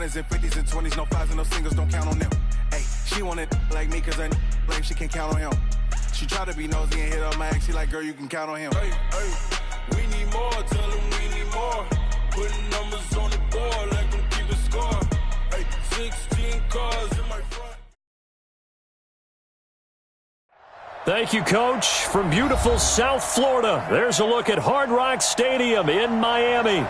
100s and 50s and 20s, no fives and no singles, don't count on them. Hey, she wanted like me cause her like she can count on him. She tried to be nosy and hit up my ex, she like, girl, you can count on him. Hey, we need more, tell them we need more. Putting numbers on the board like them keeping score. Hey, 16 cars in my front. Thank you, Coach. From beautiful South Florida, there's a look at Hard Rock Stadium in Miami.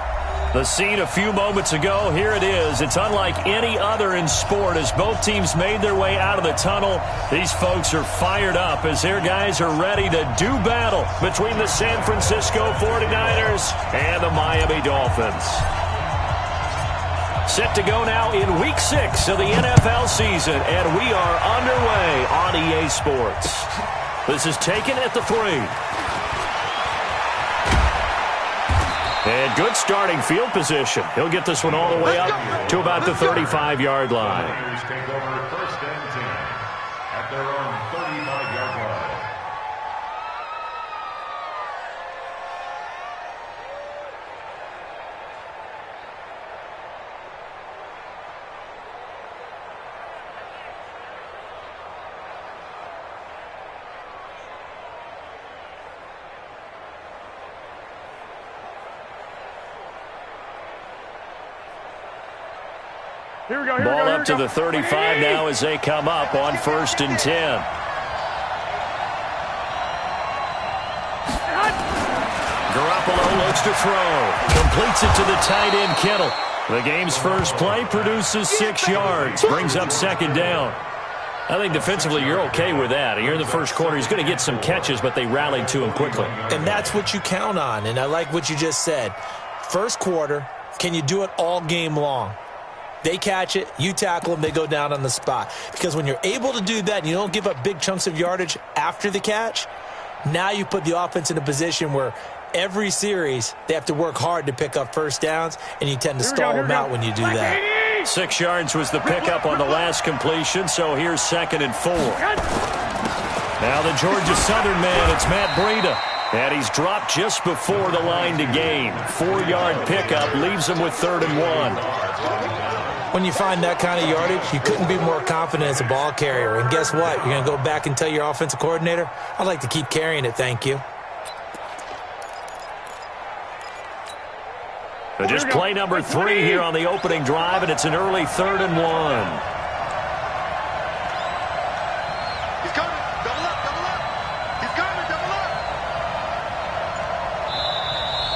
The scene a few moments ago, here it is. It's unlike any other in sport as both teams made their way out of the tunnel. These folks are fired up as their guys are ready to do battle between the San Francisco 49ers and the Miami Dolphins. Set to go now in Week 6 of the NFL season, and we are underway on EA Sports. This is taken at the 3. And good starting field position. He'll get this one all the way up to about the 35-yard line. Take over first and 10 at their own 35-yard line. Ball up to the 35 now as they come up on 1st and 10. Garoppolo looks to throw. Completes it to the tight end, Kittle. The game's first play produces 6 yards. Brings up 2nd down. I think defensively you're okay with that. Here in the first quarter, he's going to get some catches, but they rallied to him quickly. And that's what you count on, and I like what you just said. First quarter, can you do it all game long? They catch it, you tackle them, they go down on the spot. Because when you're able to do that and you don't give up big chunks of yardage after the catch, now you put the offense in a position where every series they have to work hard to pick up first downs, and you tend to stall them out when you do that. 6 yards was the pickup on the last completion, so here's 2nd and 4. Now the Georgia Southern man, it's Matt Breida. And he's dropped just before the line to gain. 4-yard pickup leaves him with 3rd and 1. When you find that kind of yardage, you couldn't be more confident as a ball carrier. And guess what? You're going to go back and tell your offensive coordinator, I'd like to keep carrying it, thank you. But just play number 3 here on the opening drive, and it's an early 3rd and 1. He's coming. Double up, double up. He's coming, double up.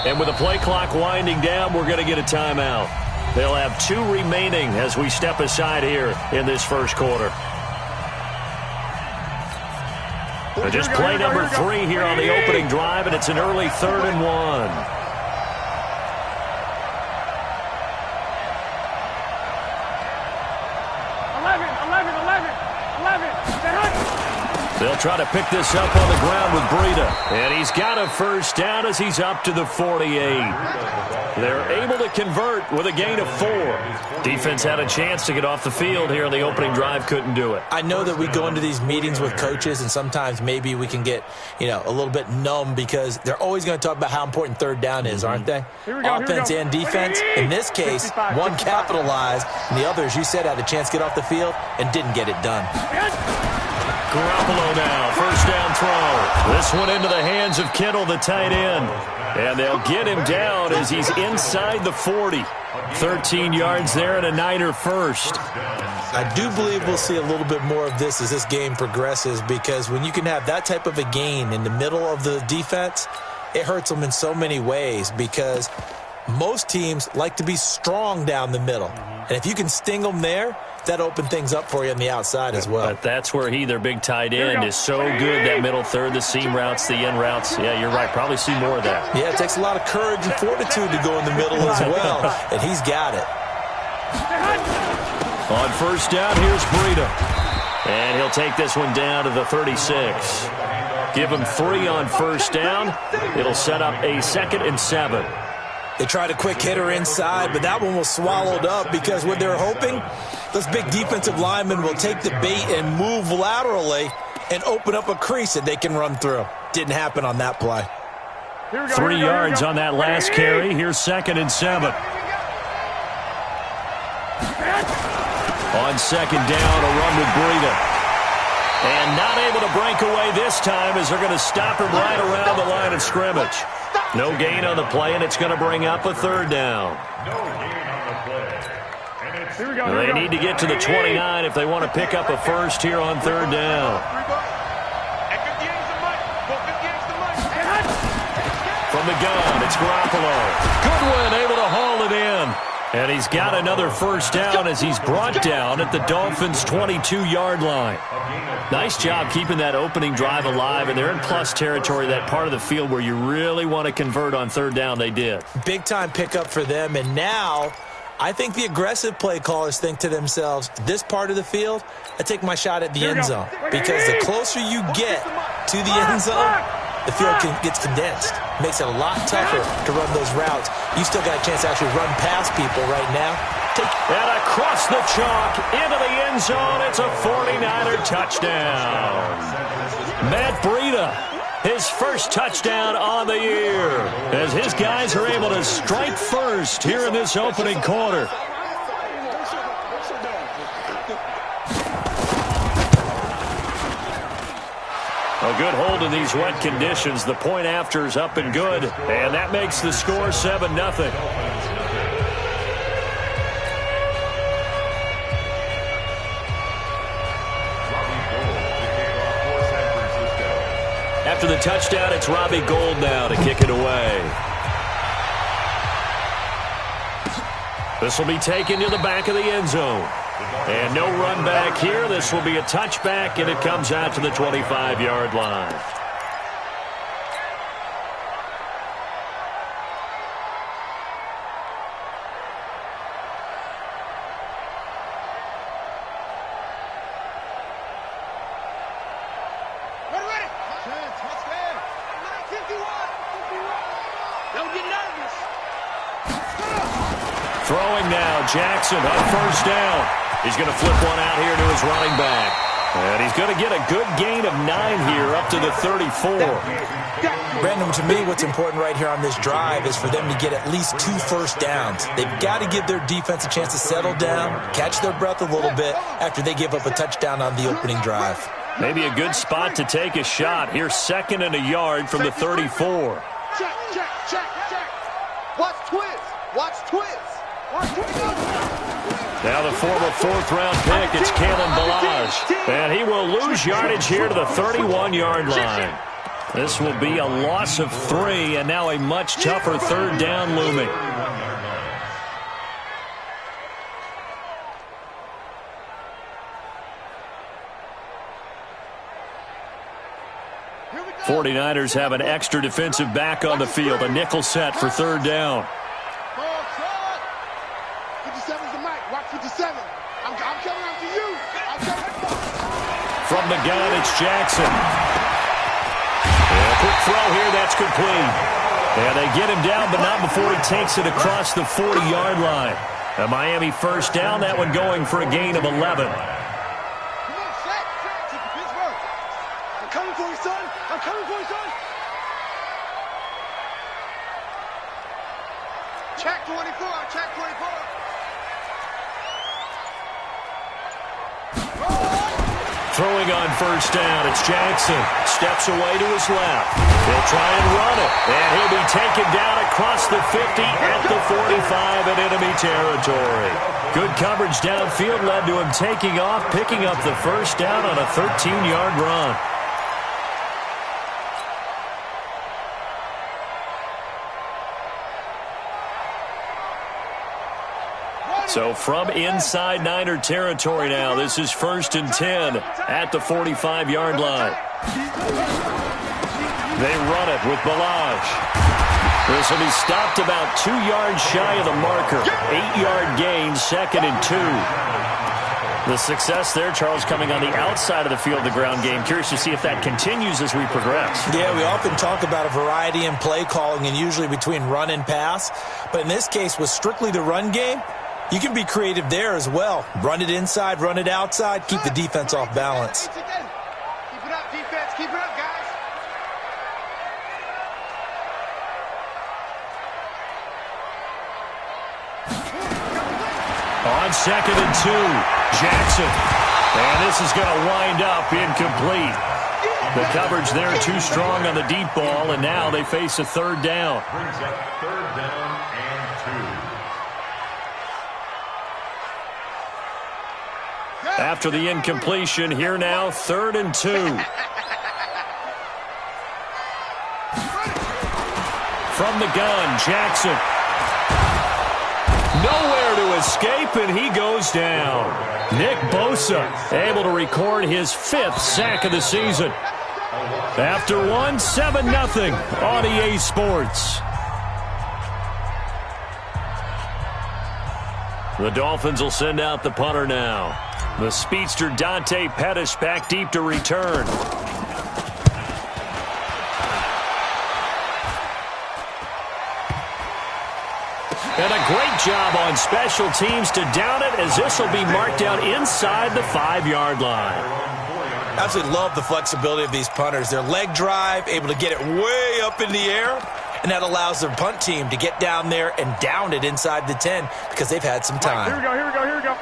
And with the play clock winding down, we're going to get a timeout. They'll have 2 remaining as we step aside here in this first quarter. But just play number 3 here on the opening drive, and it's an early 3rd and 1. They'll try to pick this up on the ground with Breida. And he's got a first down as he's up to the 48. They're able to convert with a gain of 4. Defense had a chance to get off the field here on the opening drive, couldn't do it. I know that we go into these meetings with coaches, and sometimes maybe we can get, a little bit numb because they're always going to talk about how important 3rd down is, aren't they? Offense and defense. In this case, one capitalized, and the other, as you said, had a chance to get off the field and didn't get it done. Garoppolo now, first down throw. This one into the hands of Kittle, the tight end. And they'll get him down as he's inside the 40. 13 yards there and a Niner first. I do believe we'll see a little bit more of this as this game progresses, because when you can have that type of a gain in the middle of the defense, it hurts them in so many ways, because most teams like to be strong down the middle. And if you can sting them there, that opened things up for you on the outside as well. But that's where their big tight end, is so good, that middle third, the seam routes, the in routes. Yeah, you're right. Probably see more of that. Yeah, it takes a lot of courage and fortitude to go in the middle as well, and he's got it. On first down, here's Breida. And he'll take this one down to the 36. Give him 3 on first down. It'll set up a 2nd and 7. They tried a quick hitter inside, but that one was swallowed up because what they're hoping, those big defensive linemen will take the bait and move laterally and open up a crease that they can run through. Didn't happen on that play. 3 yards on that last carry. Here's 2nd and 7. On second down, a run with Breida. And not able to break away this time as they're going to stop him right around the line of scrimmage. No gain on the play, and it's going to bring up a third down. No gain on the play. And it's They need to get to the 29 if they want to pick up a first here on third down. From the gun, it's Garoppolo. Goodwin able to haul it in. And he's got another first down as he's brought down at the Dolphins' 22-yard line. Nice job keeping that opening drive alive, and they're in plus territory, that part of the field where you really want to convert on third down. They did. Big-time pickup for them, and now I think the aggressive play callers think to themselves, this part of the field, I take my shot at the end zone. Because the closer you get to the end zone, the field gets condensed. Makes it a lot tougher to run those routes. You still got a chance to actually run past people right now. And across the chalk, into the end zone, it's a 49er touchdown. Matt Breida, his first touchdown on the year, as his guys are able to strike first here in this opening quarter. A good hold in these wet conditions. The point after is up and good, and that makes the score 7-0. After the touchdown, it's Robbie Gould now to kick it away. This will be taken to the back of the end zone. And no run back here. This will be a touchback, and it comes out to the 25-yard line. Throwing now, Jackson on first down. He's going to flip one out here to his running back. And he's going to get a good gain of 9 here up to the 34. Brandon, to me, what's important right here on this drive is for them to get at least 2 first downs. They've got to give their defense a chance to settle down, catch their breath a little bit after they give up a touchdown on the opening drive. Maybe a good spot to take a shot. Here's 2nd and a yard from the 34. Check. Watch twist. Now the former 4th-round pick, it's Kalen Ballage. And he will lose yardage here to the 31-yard line. This will be a loss of 3, and now a much tougher third down looming. '49ers have an extra defensive back on the field, a nickel set for third down. 57's the mic. Watch 57. I'm coming after you. From the gun, it's Jackson. And a quick throw here, that's complete. And they get him down, but not before he takes it across the 40-yard line. A Miami first down, that one going for a gain of 11. I'm coming for you, son. Check 24. Throwing on first down, it's Jackson. Steps away to his left. He'll try and run it. And he'll be taken down across the 50 at the 45 in enemy territory. Good coverage downfield led to him taking off, picking up the first down on a 13-yard run. So from inside Niner territory now, this is 1st and 10 at the 45-yard line. They run it with Ballage. This will be stopped about 2 yards shy of the marker. 8-yard gain, 2nd and 2. The success there, Charles, coming on the outside of the field, the ground game. Curious to see if that continues as we progress. Yeah, we often talk about a variety in play calling and usually between run and pass. But in this case, with strictly the run game, you can be creative there as well. Run it inside, run it outside, keep the defense off balance. Keep it up, defense. Keep it up, guys. On 2nd and 2, Jackson. And this is going to wind up incomplete. The coverage there too strong on the deep ball, and now they face a 3rd down. Brings up 3rd down and 2. After the incompletion, here now, 3rd and 2. From the gun, Jackson. Nowhere to escape, and he goes down. Nick Bosa able to record his 5th sack of the season. After one, 7-0 on EA Sports. The Dolphins will send out the punter now. The speedster Dante Pettis back deep to return. And a great job on special teams to down it, as this will be marked out inside the 5-yard line. Absolutely love the flexibility of these punters. Their leg drive, able to get it way up in the air, and that allows their punt team to get down there and down it inside the 10 because they've had some time. Here we go.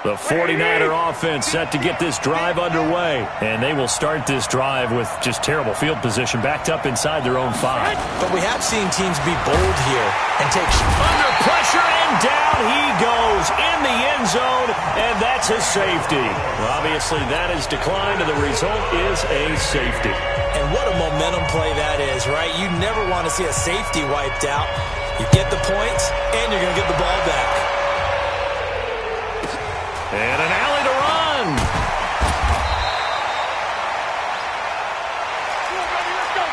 The 49er offense set to get this drive underway, and they will start this drive with just terrible field position, backed up inside their own 5. But we have seen teams be bold here and take Under pressure, and down he goes in the end zone, and that's a safety. Well, obviously, that is declined, and the result is a safety. And what a momentum play that is, right? You never want to see a safety wiped out. You get the points, and you're going to get the ball back. And an alley to run. Let's go.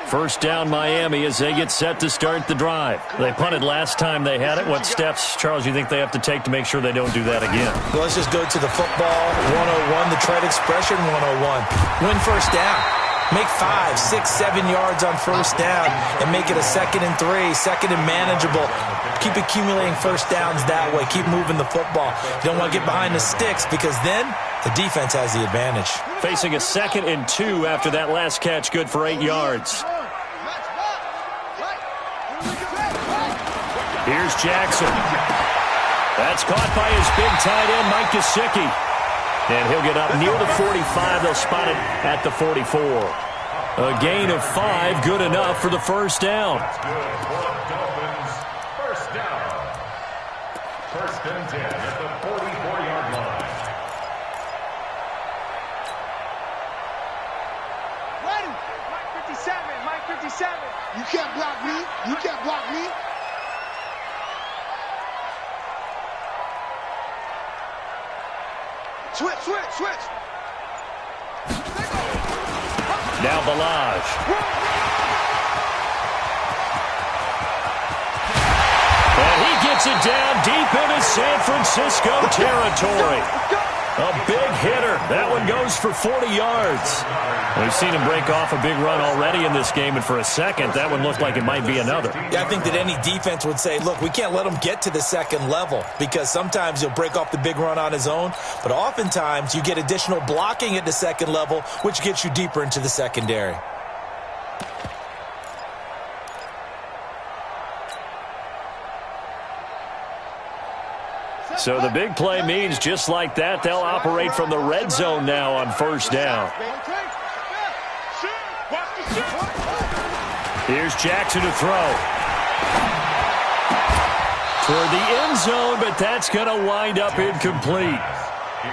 First down, Miami, as they get set to start the drive. They punted last time they had it. What steps, Charles, do you think they have to take to make sure they don't do that again? Well, let's just go to the football 101, the trade expression 101. Win first down. Make 5, 6, 7 yards on first down and make it a 2nd and 3, 2nd and manageable. Keep accumulating first downs that way. Keep moving the football. You don't want to get behind the sticks because then the defense has the advantage. Facing a 2nd and 2 after that last catch, good for 8 yards. Here's Jackson. That's caught by his big tight end, Mike Gesicki. And he'll get up near the 45. They'll spot it at the 44. A gain of 5, good enough for the first down. That's good for the Dolphins. First down. 1st and 10 at the 44-yard line. Ready. Mike 57. You can't block me. Switch. Now Balaj. And he gets it down deep into San Francisco territory. A big hitter. That one goes for 40 yards. We've seen him break off a big run already in this game, and for a second, that one looked like it might be another. Yeah, I think that any defense would say, look, we can't let him get to the 2nd level because sometimes he'll break off the big run on his own, but oftentimes you get additional blocking at the 2nd level, which gets you deeper into the secondary. So the big play means just like that, they'll operate from the red zone now on first down. Here's Jackson to throw. Toward the end zone, but that's going to wind up incomplete.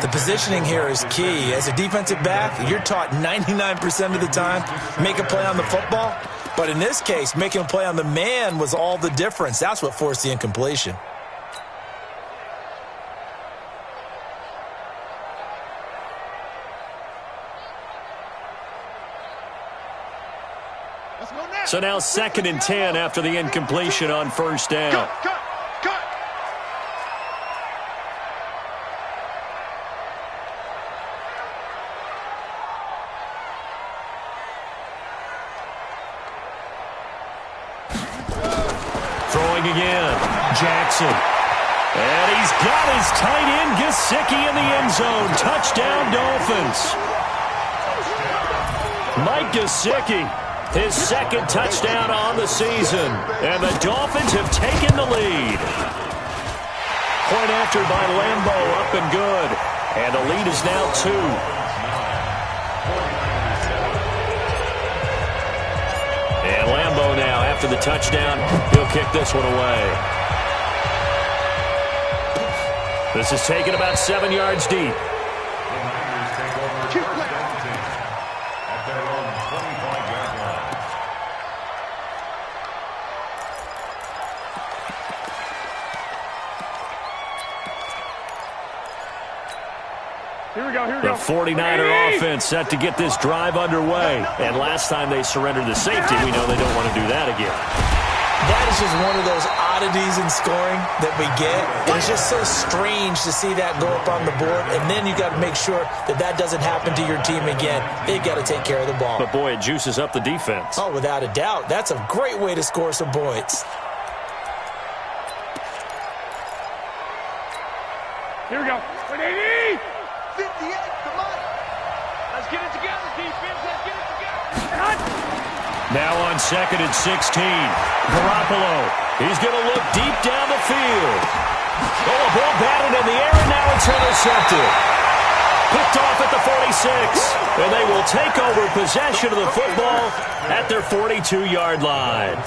The positioning here is key. As a defensive back, you're taught 99% of the time, make a play on the football. But in this case, making a play on the man was all the difference. That's what forced the incompletion. So now 2nd and 10 after the incompletion on first down. Cut. Throwing again. Jackson. And he's got his tight end, Gesicki, in the end zone. Touchdown, Dolphins. Mike Gesicki, his second touchdown on the season. And the Dolphins have taken the lead. Point after by Lambeau, up and good. And the lead is now 2. And Lambeau now, after the touchdown, he'll kick this one away. This is taken about 7 yards deep. Here we go. The 49er offense set to get this drive underway. And last time they surrendered the safety, we know they don't want to do that again. That is just one of those oddities in scoring that we get. And it's just so strange to see that go up on the board. And then you got to make sure that that doesn't happen to your team again. They've got to take care of the ball. But, boy, it juices up the defense. Oh, without a doubt. That's a great way to score some points. Here we go. 180. 58, come on. Let's get it together, defense. Let's get it together. Now on 2nd and 16. Garoppolo. He's going to look deep down the field. Oh, a ball batted in the air, and now it's intercepted. Picked off at the 46. And they will take over possession of the football at their 42-yard line.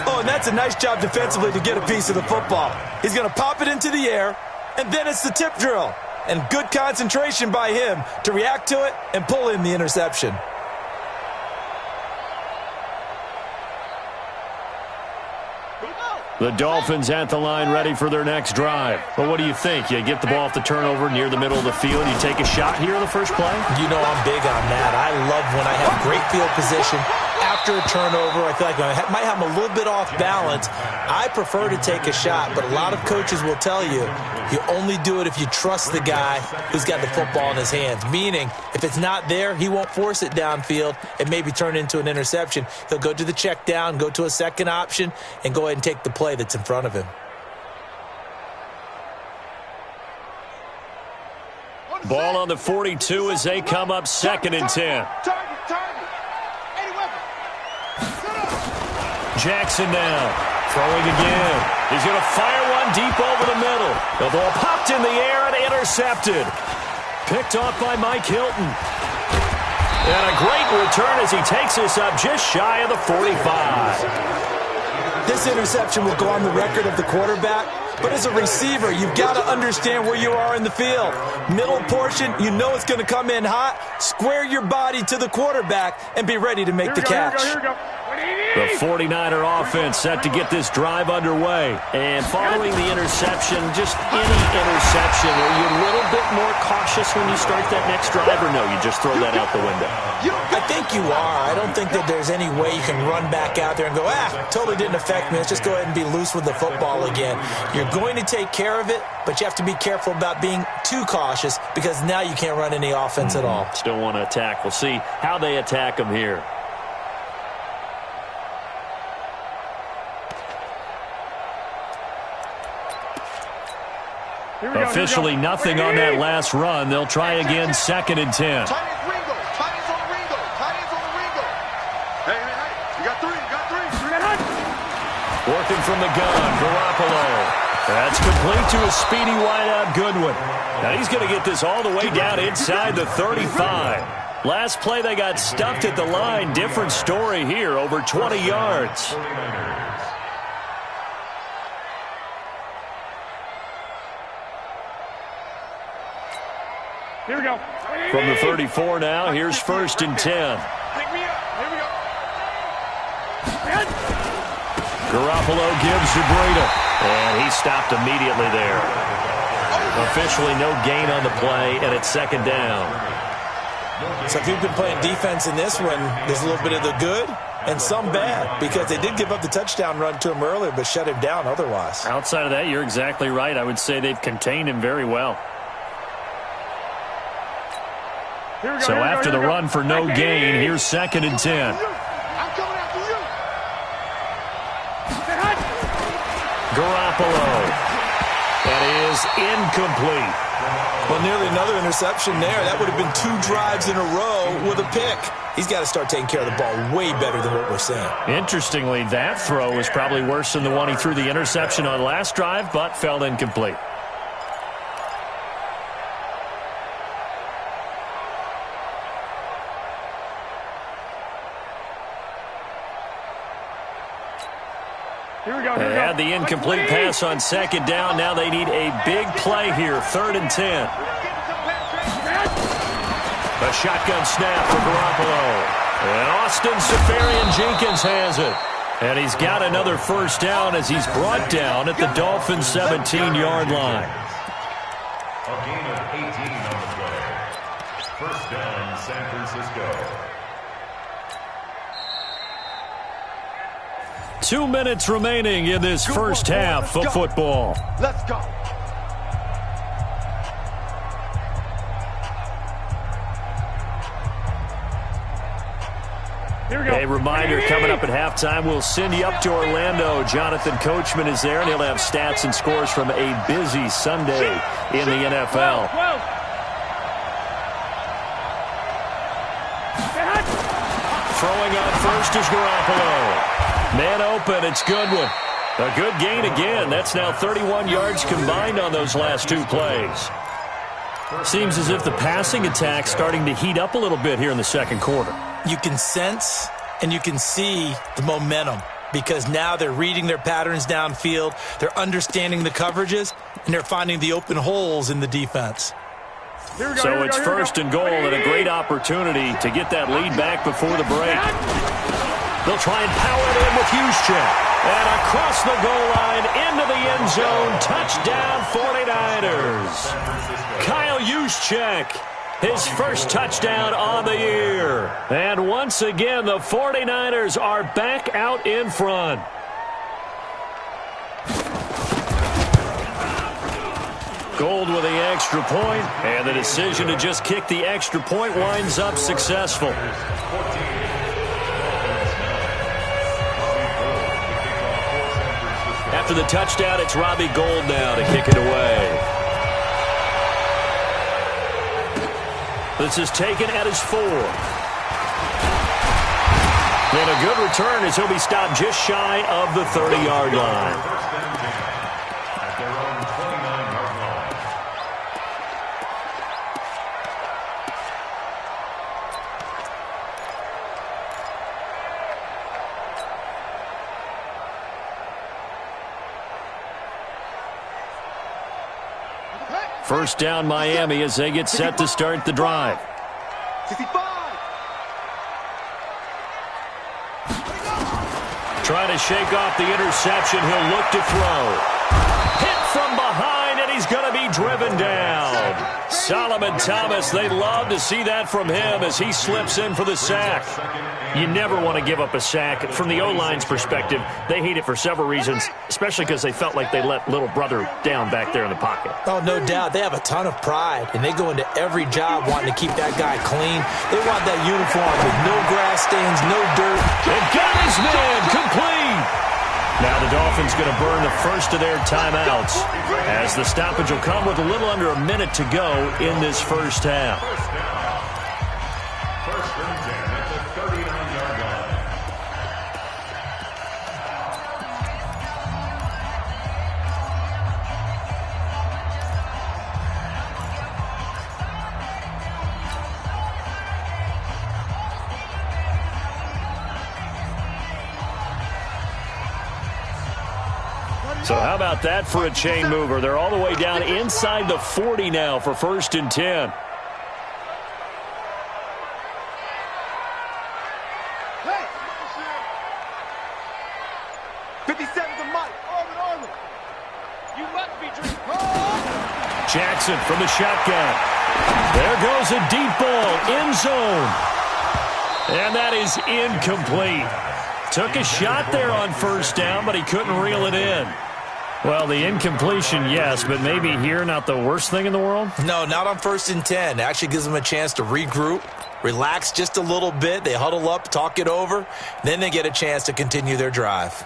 Oh, and that's a nice job defensively to get a piece of the football. He's going to pop it into the air, and then it's the tip drill. And good concentration by him to react to it and pull in the interception. The Dolphins at the line ready for their next drive. But what do you think? You get the ball off the turnover near the middle of the field. You take a shot here in the first play? You know I'm big on that. I love when I have great field position. After a turnover, I feel like I might have a little bit off balance. I prefer to take a shot, but a lot of coaches will tell you only do it if you trust the guy who's got the football in his hands. Meaning, if it's not there, he won't force it downfield and maybe turn into an interception. He'll go to the check down, go to a second option, and go ahead and take the play that's in front of him. Ball on the 42 as they come up 2nd and 10. Jackson now. Throwing again. He's going to fire one deep over the middle. The ball popped in the air and intercepted. Picked off by Mike Hilton. And a great return as he takes this up just shy of the 45. This interception will go on the record of the quarterback, but as a receiver, you've got to understand where you are in the field. Middle portion, you know it's going to come in hot. Square your body to the quarterback and be ready to make the catch. Here we go. The 49er offense set to get this drive underway. And following the interception, just any interception, are you a little bit more cautious when you start that next drive, or no, you just throw that out the window? I think you are. I don't think that there's any way you can run back out there and go, totally didn't affect me. Let's just go ahead and be loose with the football again. You're going to take care of it, but you have to be careful about being too cautious because now you can't run any offense at all. Still want to attack. We'll see how they attack them here. Officially nothing on that last run. They'll try again 2nd and 10. Tight ends on Ringo. Hey, you got three. Working from the gun, Garoppolo. That's complete to a speedy wideout Goodwin. Now he's going to get this all the way down inside the 35. Last play they got stuffed at the line. Different story here, over 20 yards. Here we go. From the 34 now, here's 1st and 10. Pick me up. Here we go. Garoppolo gives to Breida, and he stopped immediately there. Officially no gain on the play, and it's 2nd down. So if you've been playing defense in this one, there's a little bit of the good and some bad because they did give up the touchdown run to him earlier but shut him down otherwise. Outside of that, you're exactly right. I would say they've contained him very well. So after the run for no gain, here's 2nd and 10. I'm coming after you. Garoppolo. is incomplete. Well, nearly another interception there. That would have been 2 drives in a row with a pick. He's got to start taking care of the ball way better than what we're seeing. Interestingly, that throw was probably worse than the one he threw the interception on last drive, but fell incomplete. They had the incomplete pass on second down. Now they need a big play here, 3rd and 10. A shotgun snap for Garoppolo. And Austin Safarian-Jenkins has it. And he's got another first down as he's brought down at the Dolphins' 17-yard line. A gain of 18 on the play. First down, San Francisco. 2 minutes remaining in this first half of football. Let's go. A reminder, coming up at halftime, we'll send you up to Orlando. Jonathan Coachman is there, and he'll have stats and scores from a busy Sunday in the NFL. Throwing on first is Garoppolo. Man open, it's Goodwin. A good gain again. That's now 31 yards combined on those last 2 plays. Seems as if the passing attack's starting to heat up a little bit here in the second quarter. You can sense and you can see the momentum because now they're reading their patterns downfield, they're understanding the coverages, and they're finding the open holes in the defense. So it's 1st and goal and a great opportunity to get that lead back before the break. They'll try and power it in with Juszczyk. And across the goal line into the end zone. Touchdown 49ers. Kyle Juszczyk, his first touchdown on the year. And once again, the 49ers are back out in front. Gold with the extra point, and the decision to just kick the extra point winds up successful. After the touchdown, it's Robbie Gould now to kick it away. This is taken at his 4. And a good return as he'll be stopped just shy of the 30-yard line. At their own 29-yard line. First down, Miami, as they get set to start the drive. 65. Trying to shake off the interception. He'll look to throw. Hit from behind, and he's going to be driven down. Solomon Thomas, they'd love to see that from him as he slips in for the sack. You never want to give up a sack. From the O-line's perspective, they hate it for several reasons, especially because they felt like they let little brother down back there in the pocket. Oh, no doubt. They have a ton of pride, and they go into every job wanting to keep that guy clean. They want that uniform with no grass stains, no dirt. And got his man complete. Now the Dolphins going to burn the first of their timeouts as the stoppage will come with a little under a minute to go in this first half. First and 10 at the 39-yard line. So how about that for a chain mover? They're all the way down inside the 40 now for 1st and 10. Hey! 57's a Mike. Armin. You must be drinking. Jackson from the shotgun. There goes a deep ball, end zone. And that is incomplete. Took a shot there on first down, but he couldn't reel it in. Well, the incompletion, yes, but maybe here not the worst thing in the world? No, not on 1st and 10. It actually gives them a chance to regroup, relax just a little bit. They huddle up, talk it over. Then they get a chance to continue their drive.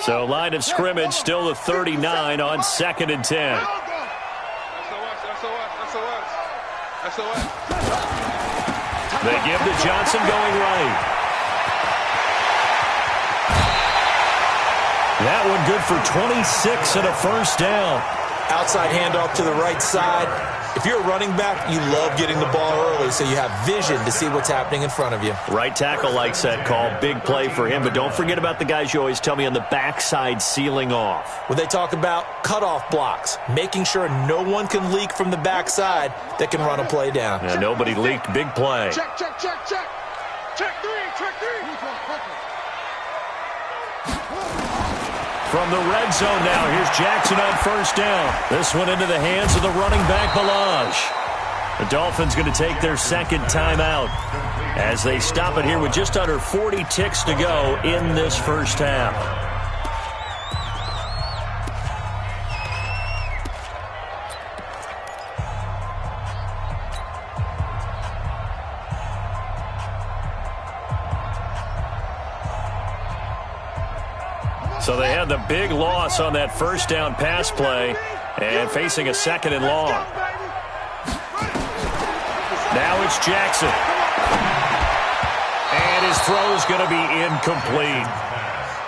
So line of scrimmage still the 39 on 2nd and 10. They give to Johnson going right. That one good for 26 and a first down. Outside handoff to the right side. If you're a running back, you love getting the ball early so you have vision to see what's happening in front of you. Right tackle likes that call. Big play for him. But don't forget about the guys you always tell me on the backside sealing off. When they talk about cutoff blocks, making sure no one can leak from the backside that can run a play down. Yeah, nobody leaked. Big play. Check, check, check, check. Check three, check three. From the red zone now, here's Jackson on first down. This one into the hands of the running back, Balaj. The Dolphins going to take their second timeout as they stop it here with just under 40 ticks to go in this first half. So they had the big loss on that first down pass play and facing a 2nd and long. Now it's Jackson. And his throw is going to be incomplete.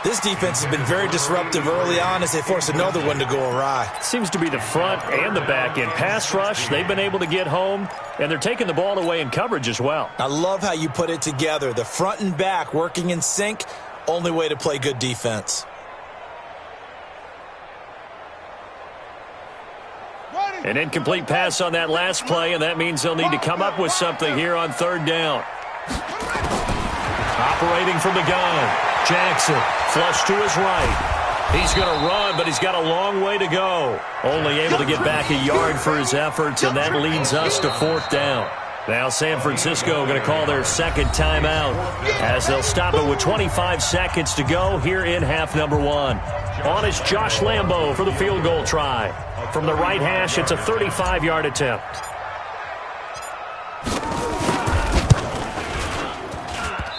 This defense has been very disruptive early on as they force another one to go awry. Seems to be the front and the back end. Pass rush, they've been able to get home, and they're taking the ball away in coverage as well. I love how you put it together. The front and back working in sync, only way to play good defense. An incomplete pass on that last play, and that means they'll need to come up with something here on 3rd down. Operating from the gun, Jackson, flush to his right. He's going to run, but he's got a long way to go. Only able to get back a yard for his efforts, and that leads us to 4th down. Now San Francisco going to call their second timeout as they'll stop it with 25 seconds to go here in half number 1. On is Josh Lambo for the field goal try. From the right hash, it's a 35-yard attempt.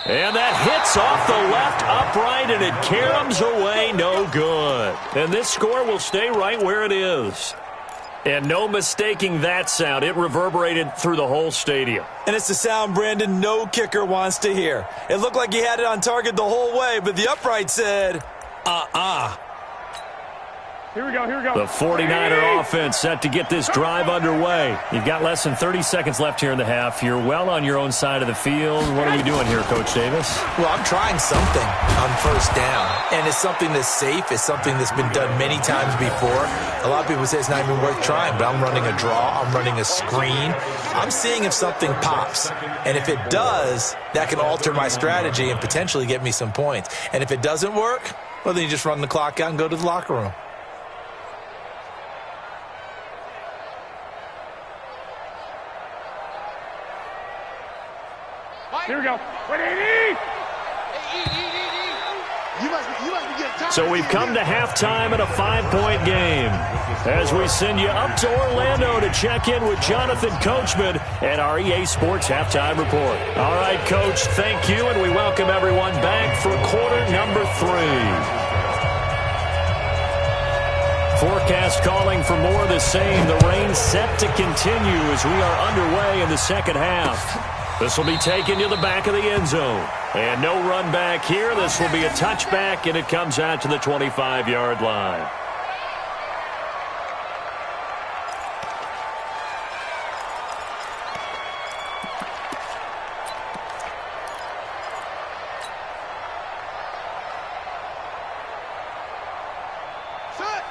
And that hits off the left upright, and it caroms away no good. And this score will stay right where it is. And no mistaking that sound. It reverberated through the whole stadium. And it's the sound Brandon no kicker wants to hear. It looked like he had it on target the whole way, but the upright said, Here we go, here we go. The 49er offense set to get this drive underway. You've got less than 30 seconds left here in the half. You're well on your own side of the field. What are we doing here, Coach Davis? Well, I'm trying something on first down. And it's something that's safe. It's something that's been done many times before. A lot of people say it's not even worth trying, but I'm running a draw. I'm running a screen. I'm seeing if something pops. And if it does, that can alter my strategy and potentially get me some points. And if it doesn't work, well, then you just run the clock out and go to the locker room. Here we go. So we've come to halftime in a 5-point game as we send you up to Orlando to check in with Jonathan Coachman at our EA Sports Halftime Report. All right, Coach, thank you, and we welcome everyone back for quarter number 3. Forecast calling for more of the same. The rain set to continue as we are underway in the second half. This will be taken to the back of the end zone. And no run back here. This will be a touchback, and it comes out to the 25-yard line.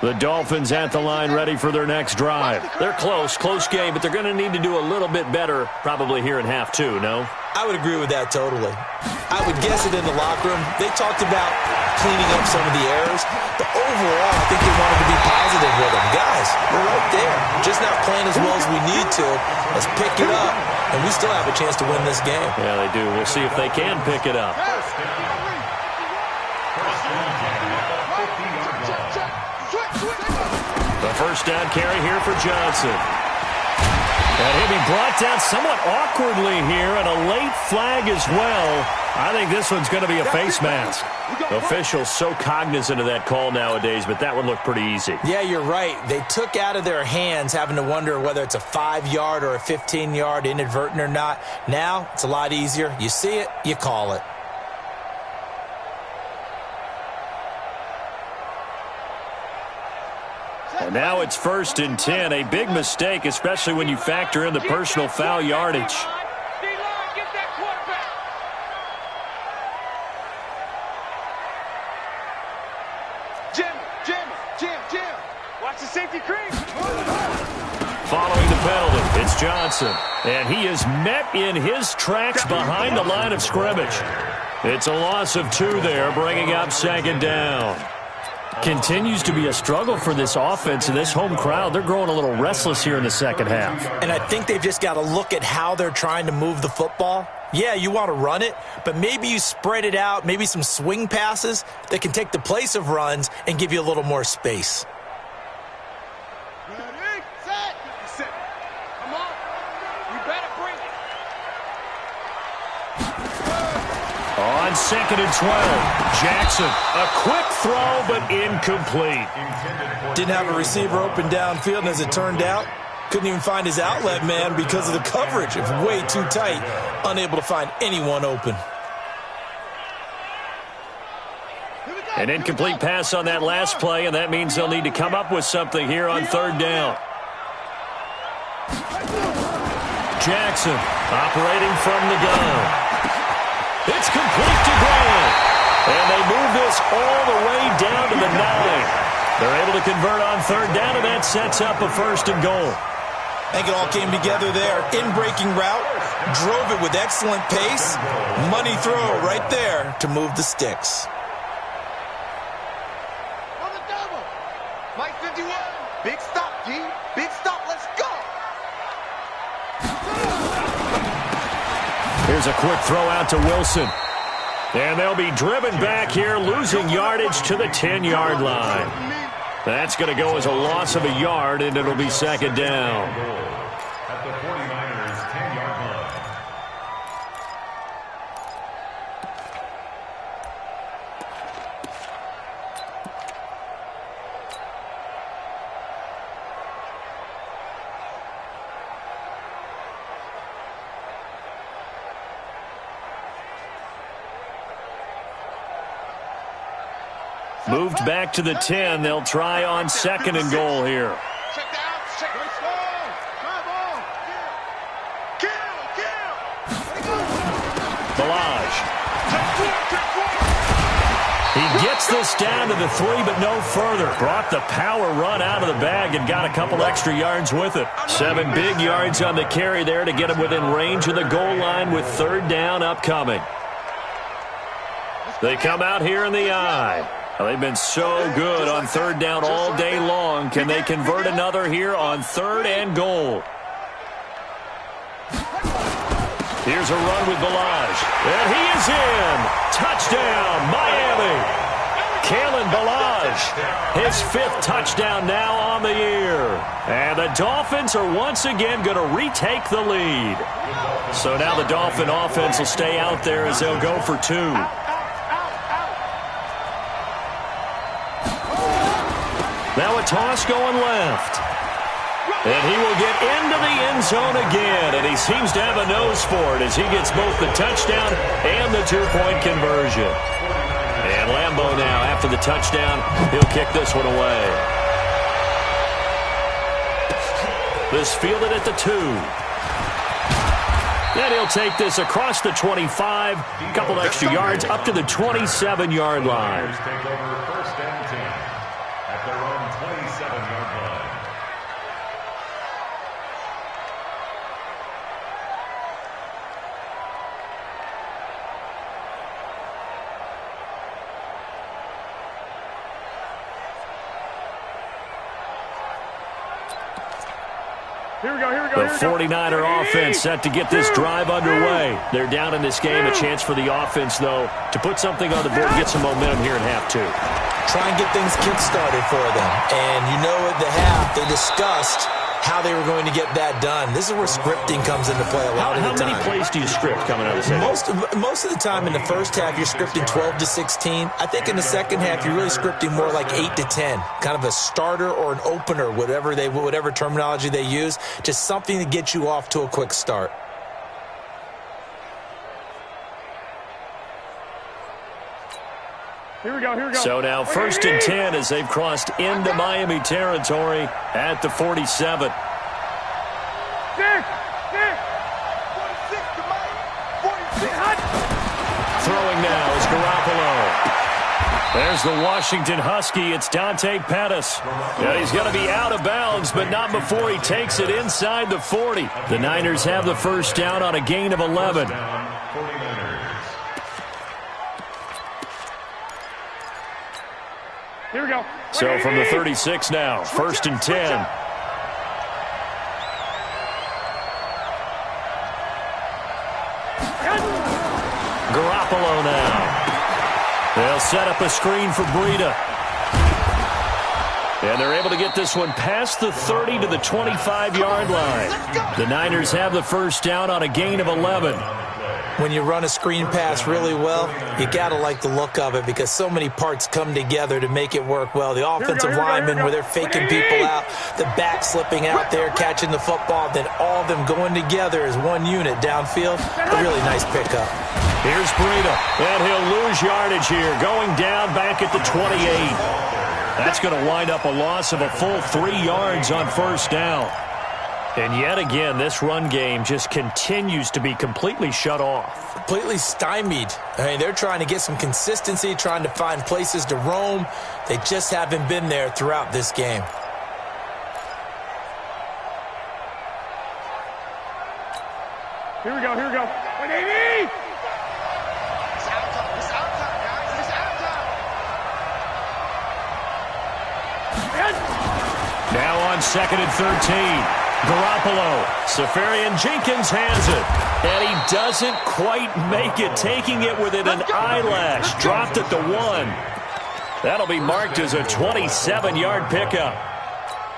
The Dolphins at the line ready for their next drive. They're close game, but they're going to need to do a little bit better probably here in half 2, no? I would agree with that totally. I would guess it in the locker room. They talked about cleaning up some of the errors, but overall, I think they wanted to be positive with them. Guys, we're right there. Just not playing as well as we need to. Let's pick it up, and we still have a chance to win this game. Yeah, they do. We'll see if they can pick it up. The first down carry here for Johnson. And he'll be brought down somewhat awkwardly here, and a late flag as well. I think this one's going to be a face mask. Officials so cognizant of that call nowadays, but that would look pretty easy. Yeah, you're right. They took out of their hands having to wonder whether it's a 5-yard or a 15-yard inadvertent or not. Now, it's a lot easier. You see it, you call it. And now it's 1st and 10. A big mistake, especially when you factor in the personal foul yardage. Jim. Watch the safety cream. Following the penalty, it's Johnson. And he is met in his tracks behind the line of scrimmage. It's a loss of 2 there, bringing up 2nd down. Continues to be a struggle for this offense and this home crowd. They're growing a little restless here in the second half. And I think they've just got to look at how they're trying to move the football. Yeah, you want to run it, but maybe you spread it out, maybe some swing passes that can take the place of runs and give you a little more space. Ready, set. Come on. You better bring it. On 2nd and 12, Jackson. A quick throw, but incomplete. Didn't have a receiver open downfield, and as it turned out, couldn't even find his outlet man because of the coverage. It was way too tight, unable to find anyone open. An incomplete pass on that last play, and that means they'll need to come up with something here on 3rd down. Jackson operating from the gun. It's complete to Grant. And they move this all the way down to the 9. They're able to convert on 3rd down, and that sets up a 1st and goal. I think it all came together there. In-breaking route, drove it with excellent pace. Money throw right there to move the sticks. On the double. Mike 51. Big stop, G. Big stop. Let's go. Here's a quick throw out to Wilson. And they'll be driven back here, losing yardage to the 10-yard line. That's going to go as a loss of a yard, and it'll be 2nd down. At the 49ers' 10-yard line. Moved back to the 10. They'll try on 2nd and goal here. Check the outs. Check the ball. Come on. Kill. Balaj. He gets this down to the 3, but no further. Brought the power run out of the bag and got a couple extra yards with it. 7 big yards on the carry there to get him within range of the goal line with 3rd down upcoming. They come out here in the eye. Well, they've been so good on 3rd down all day long. Can they convert another here on 3rd and goal? Here's a run with Balaj. And he is in. Touchdown, Miami. Kalen Balaj, his 5th touchdown now on the year. And the Dolphins are once again going to retake the lead. So now the Dolphin offense will stay out there as they'll go for 2. Now a toss going left. And he will get into the end zone again. And he seems to have a nose for it as he gets both the touchdown and the 2-point conversion. And Lambeau now, after the touchdown, he'll kick this one away. This fielded at the 2. Then he'll take this across the 25, a couple extra yards up to the 27-yard line. Take over 1st and 10 at their own 27-yard line. The 49er offense set to get this drive underway. They're down in this game. A chance for the offense, though, to put something on the board, get some momentum here in half 2. Try and get things kick-started for them. And you know at the half, they discussed how they were going to get that done. This is where scripting comes into play a lot of the time. How many plays do you script coming out of the second? Most of the time in the first half, you're scripting 12 to 16. I think in the second half, you're really scripting more like 8 to 10, kind of a starter or an opener, whatever terminology they use, just something to get you off to a quick start. Here we go. So now 1st and 10 as they've crossed into Miami territory at the 47. 46 to Miami. 46. Throwing now is Garoppolo. There's the Washington Husky. It's Dante Pettis. And he's going to be out of bounds, but not before he takes it inside the 40. The Niners have the first down on a gain of 11. Here we go. So from the 36 now, 1st and 10. Garoppolo now. They'll set up a screen for Breida. And they're able to get this one past the 30 to the 25-yard line. The Niners have the first down on a gain of 11. When you run a screen pass really well, you got to like the look of it because so many parts come together to make it work well. The offensive linemen, where they're faking people out, the back slipping out there, catching the football, then all of them going together as one unit downfield. A really nice pickup. Here's Breida, and he'll lose yardage here, going down back at the 28. That's going to wind up a loss of a full 3 yards on first down. And yet again, this run game just continues to be completely shut off. Completely stymied. I mean, they're trying to get some consistency, trying to find places to roam. They just haven't been there throughout this game. Here we go. 180! It's out time, guys. It's out time. Now on 2nd and 13. Garoppolo. Safarian Jenkins has it. And he doesn't quite make it, taking it within an eyelash. Dropped at the 1. That'll be marked as a 27-yard pickup.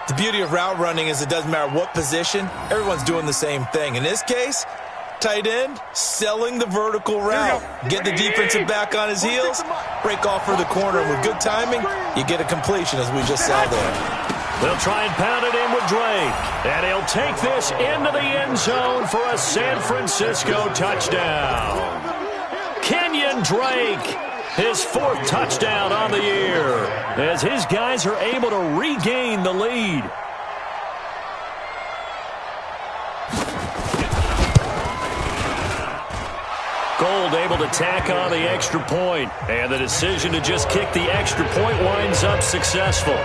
The beauty of route running is it doesn't matter what position, everyone's doing the same thing. In this case, tight end, selling the vertical route. Get the defensive back on his heels, break off for the corner. And with good timing, you get a completion, as we just saw there. They'll try and pound it in with Drake. And he'll take this into the end zone for a San Francisco touchdown. Kenyon Drake, his 4th touchdown on the year, as his guys are able to regain the lead. Gold able to tack on the extra point. And the decision to just kick the extra point winds up successful.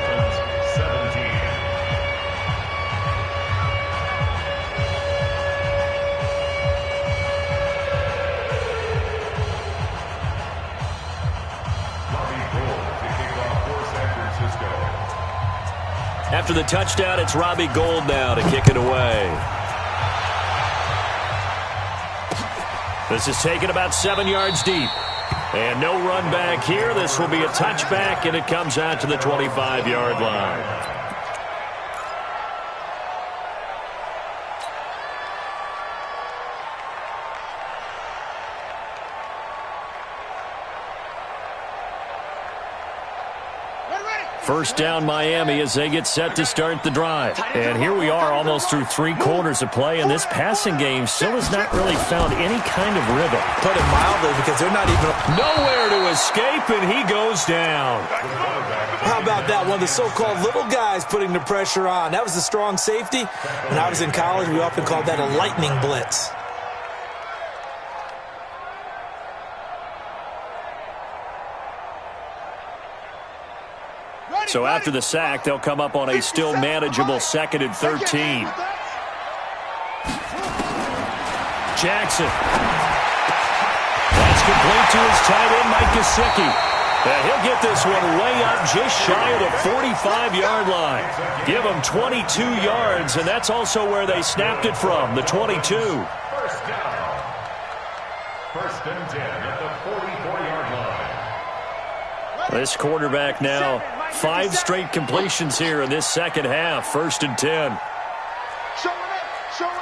After the touchdown, it's Robbie Gould now to kick it away. This is taken about 7 yards deep. And no run back here. This will be a touchback, and it comes out to the 25-yard line. First down Miami as they get set to start the drive. And here we are almost through 3 quarters of play, and this passing game still has not really found any kind of rhythm. Put it mildly, because they're not even... Nowhere to escape, and he goes down. How about that? One of the so-called little guys putting the pressure on. That was a strong safety. When I was in college, we often called that a lightning blitz. So after the sack, they'll come up on a still manageable 2nd and 13. Jackson. That's complete to his tight end, Mike Gesicki. And he'll get this one way up just shy of the 45-yard line. Give him 22 yards, and that's also where they snapped it from, the 22. First down. 1st and 10 at the 44-yard line. This quarterback now, 5 straight completions here in this second half. 1st and 10. Showing it.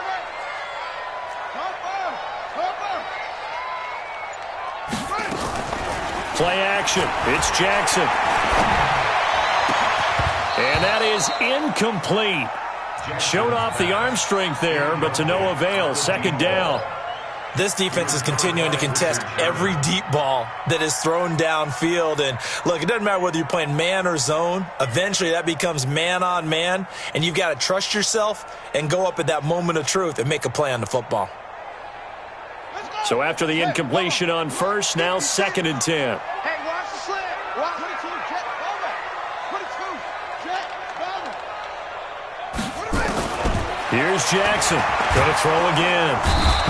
Play action. It's Jackson. And that is incomplete. Showed off the arm strength there, but to no avail. Second down. This defense is continuing to contest every deep ball that is thrown downfield. And, look, it doesn't matter whether you're playing man or zone. Eventually, that becomes man on man, and you've got to trust yourself and go up at that moment of truth and make a play on the football. So after the incompletion on first, now 2nd and 10. Hey, watch the slant. Watch 22, jet, over. 22, jet, over. Here's Jackson. Gonna throw again.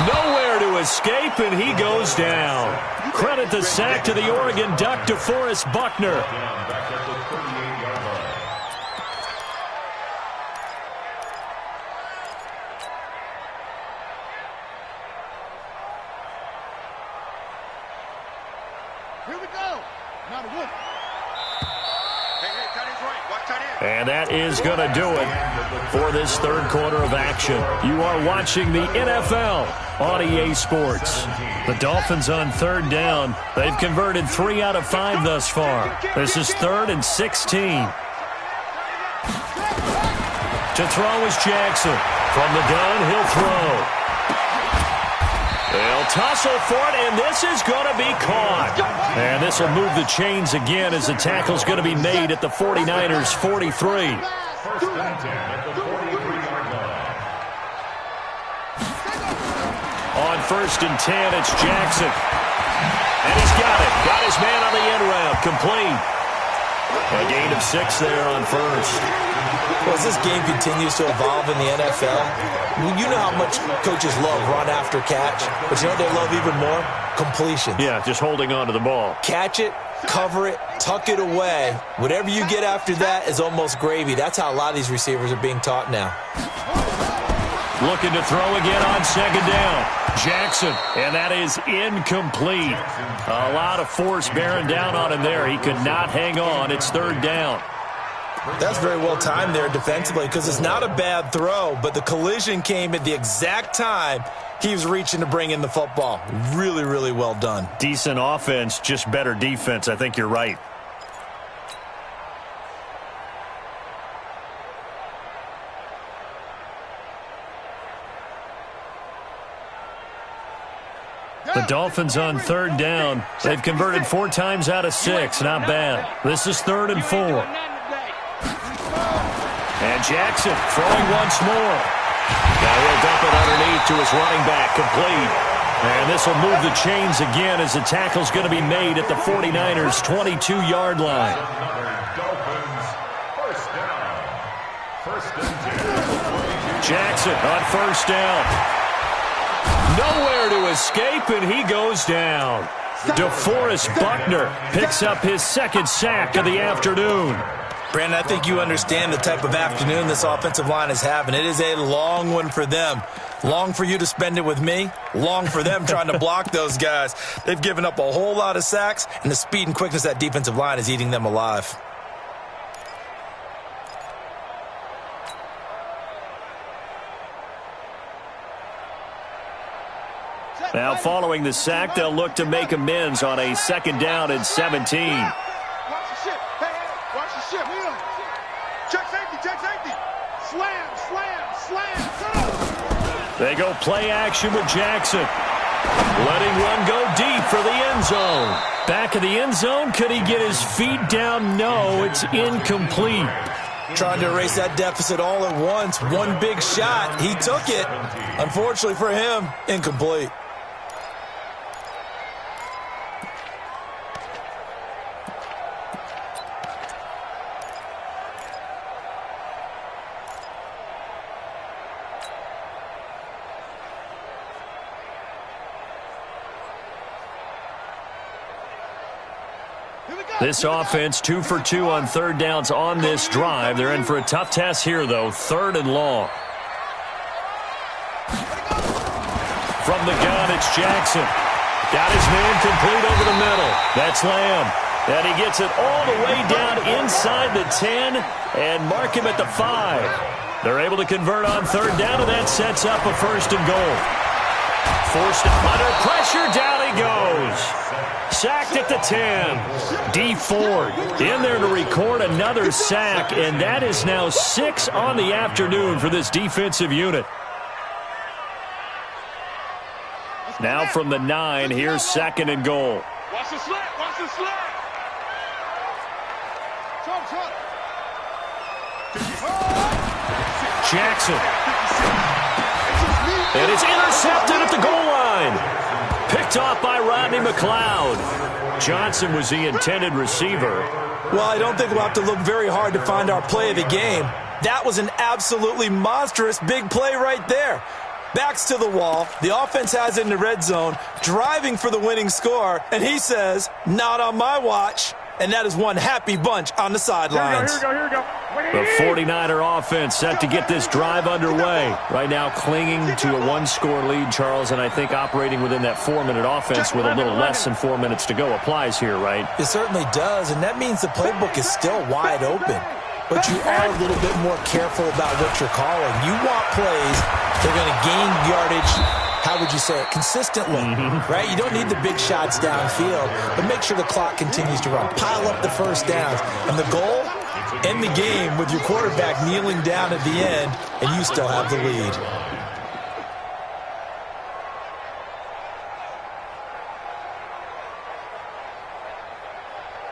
Nowhere to escape, and he goes down. Credit the sack to the Oregon Duck, DeForest Buckner. Back at the 38-yard line. Here we go. Now the wood. Hey, tight end's right. Watch tight end. And that is going to do it for this third quarter of action. You are watching the NFL on EA Sports. The Dolphins on third down. They've converted 3 out of 5 thus far. This is 3rd and 16. To throw is Jackson. From the gun, he'll throw. They'll tussle for it, and this is going to be caught. And this will move the chains again as the tackle's going to be made at the 49ers' 43. First and 10 at the 43-yard line. On 1st and 10, it's Jackson. And he's got it. Got his man on the end route. Complete. A gain of 6 there on first. Well, as this game continues to evolve in the NFL, you know how much coaches love run after catch, but you know what they love even more? Completion. Yeah, just holding on to the ball. Catch it, cover it, tuck it away. Whatever you get after that is almost gravy. That's how a lot of these receivers are being taught now. Looking to throw again on 2nd down. Jackson, and that is incomplete. A lot of force bearing down on him there. He could not hang on. It's 3rd down. That's very well timed there defensively because it's not a bad throw, but the collision came at the exact time he was reaching to bring in the football. Really, really well done. Decent offense, just better defense. I think you're right. The Dolphins on 3rd down. They've converted 4 times out of 6. Not bad. This is 3rd and 4. And Jackson throwing once more. Now he'll dump it underneath to his running back. Complete. And this will move the chains again as the tackle's going to be made at the 49ers' 22-yard line. Dolphins, first down. First and 10. Jackson on 1st down. Nowhere to escape, and he goes down. DeForest Buckner picks up his 2nd sack of the afternoon. Brandon, I think you understand the type of afternoon this offensive line is having. It is a long one for them. Long for you to spend it with me. Long for them trying to block those guys. They've given up a whole lot of sacks, and the speed and quickness of that defensive line is eating them alive. Now following the sack, they'll look to make amends on a 2nd down and 17. Watch the ship. Hey, watch the ship. Check safety. Slam. They go play action with Jackson. Letting one go deep for the end zone. Back of the end zone. Could he get his feet down? No, it's incomplete. Trying to erase that deficit all at once. One big shot. He took it. Unfortunately for him, incomplete. This offense 2 for 2 on 3rd downs on this drive. They're in for a tough test here, though. 3rd and long. From the gun, it's Jackson. Got his man complete over the middle. That's Lamb. And he gets it all the way down inside the 10 and mark him at the 5. They're able to convert on third down, and that sets up a 1st and goal. Forced under pressure, down he goes. Sacked at the 10. D Ford in there to record another sack, and that is now 6 on the afternoon for this defensive unit. Now from the 9, here's 2nd and goal. Watch the slant, watch the slant. Jackson. And it's intercepted at the goal line. Picked off by Rodney McLeod. Johnson was the intended receiver. Well, I don't think we'll have to look very hard to find our play of the game. That was an absolutely monstrous big play right there. Backs to the wall. The offense has it in the red zone, driving for the winning score, and he says, not on my watch. And that is one happy bunch on the sidelines. Here we go. The 49er offense set to get this drive underway. Right now clinging to a 1-score lead, Charles, and I think operating within that 4-minute offense with a little less than 4 minutes to go applies here, right? It certainly does, and that means the playbook is still wide open. But you are a little bit more careful about what you're calling. You want plays that are going to gain yardage, how would you say it, consistently, right? You don't need the big shots downfield, but make sure the clock continues to run. Pile up the first downs. And the goal, end the game with your quarterback kneeling down at the end, and you still have the lead.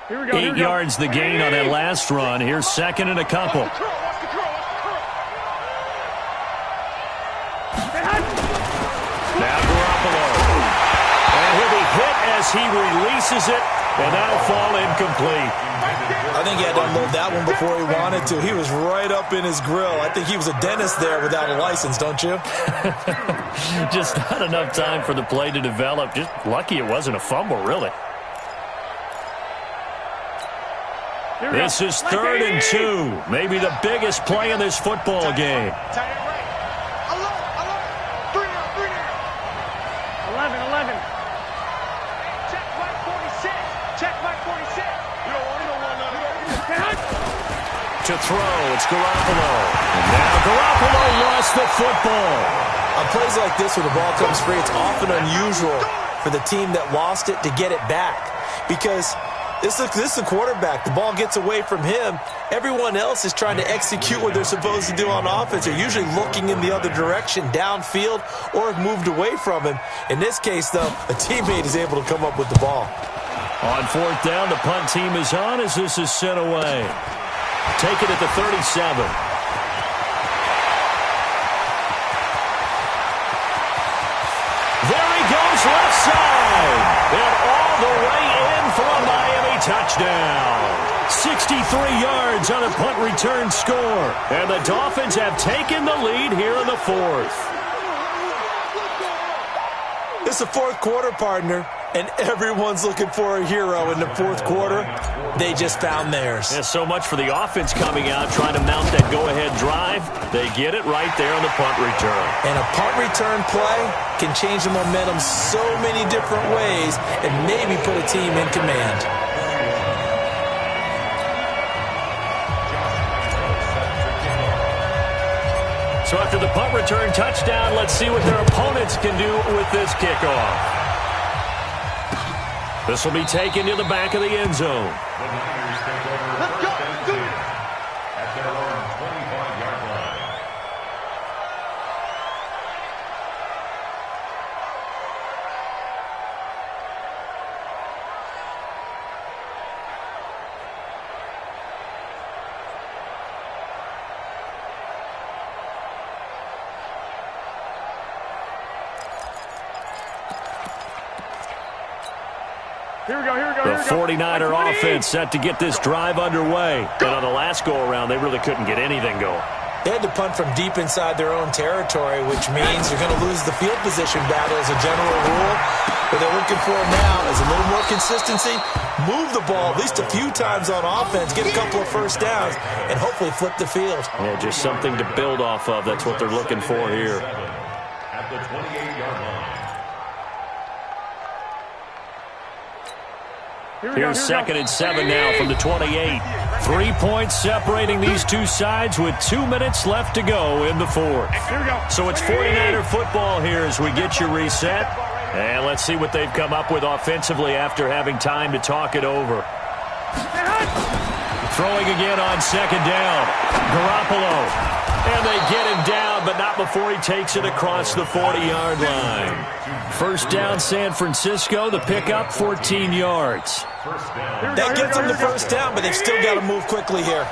Here we go. 8 yards the gain on that last run. Here's 2nd and a couple. Watch the curl. Now Garoppolo. And he'll be hit as he releases it, and that'll fall incomplete. I think he had to unload that one before he wanted to. He was right up in his grill. I think he was a dentist there without a license, don't you? Just not enough time for the play to develop. Just lucky it wasn't a fumble, really. This is 3rd and 2. Maybe the biggest play in this football game. 11. Check Mike 46. Check Mike 46. You don't want none. To throw, it's Garoppolo. And now Garoppolo lost the football. On plays like this where the ball comes free, it's often unusual for the team that lost it to get it back. Because this is a quarterback. The ball gets away from him. Everyone else is trying to execute what they're supposed to do on offense. They're usually looking in the other direction, downfield, or have moved away from him. In this case, though, a teammate is able to come up with the ball. On 4th down, the punt team is on as this is sent away. Take it at the 37. There he goes, left side. And all the way in for a Miami touchdown. 63 yards on a punt return score. And the Dolphins have taken the lead here in the 4th. It's the 4th quarter, partner, and everyone's looking for a hero in the 4th quarter. They just found theirs. Yeah, so much for the offense coming out, trying to mount that go-ahead drive. They get it right there on the punt return. And a punt return play can change the momentum so many different ways and maybe put a team in command. So after the punt return touchdown, let's see what their opponents can do with this kickoff. This will be taken to the back of the end zone. Let's go. At their own 25-yard line. Here we go. The 49er offense set to get this drive underway. And on the last go-around, they really couldn't get anything going. They had to punt from deep inside their own territory, which means you're going to lose the field position battle as a general rule. What they're looking for now is a little more consistency, move the ball at least a few times on offense, get a couple of first downs, and hopefully flip the field. Yeah, just something to build off of. That's what they're looking for here. At the 28-yard line. Here's 2nd and 7 now from the 28. 3 points separating these two sides with 2 minutes left to go in the fourth. So it's 49er football here as we get you reset. And let's see what they've come up with offensively after having time to talk it over. Throwing again on 2nd down. Garoppolo. And they get him down, but not before he takes it across the 40-yard line. 1st down, San Francisco. The pickup, 14 yards. That gets them the 1st down, but they've still got to move quickly here.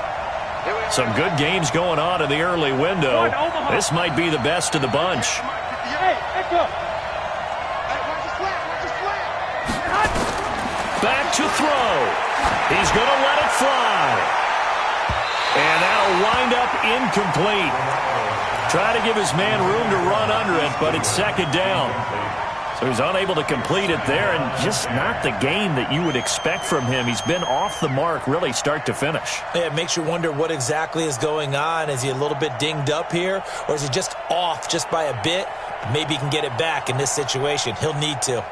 Some good games going on in the early window. This might be the best of the bunch. Back to throw. He's going to let it fly. And that'll wind up incomplete. Try to give his man room to run under it, but it's 2nd down. So he's unable to complete it there, and just not the game that you would expect from him. He's been off the mark really start to finish. Yeah, it makes you wonder what exactly is going on. Is he a little bit dinged up here, or is he just off just by a bit? Maybe he can get it back in this situation. He'll need to.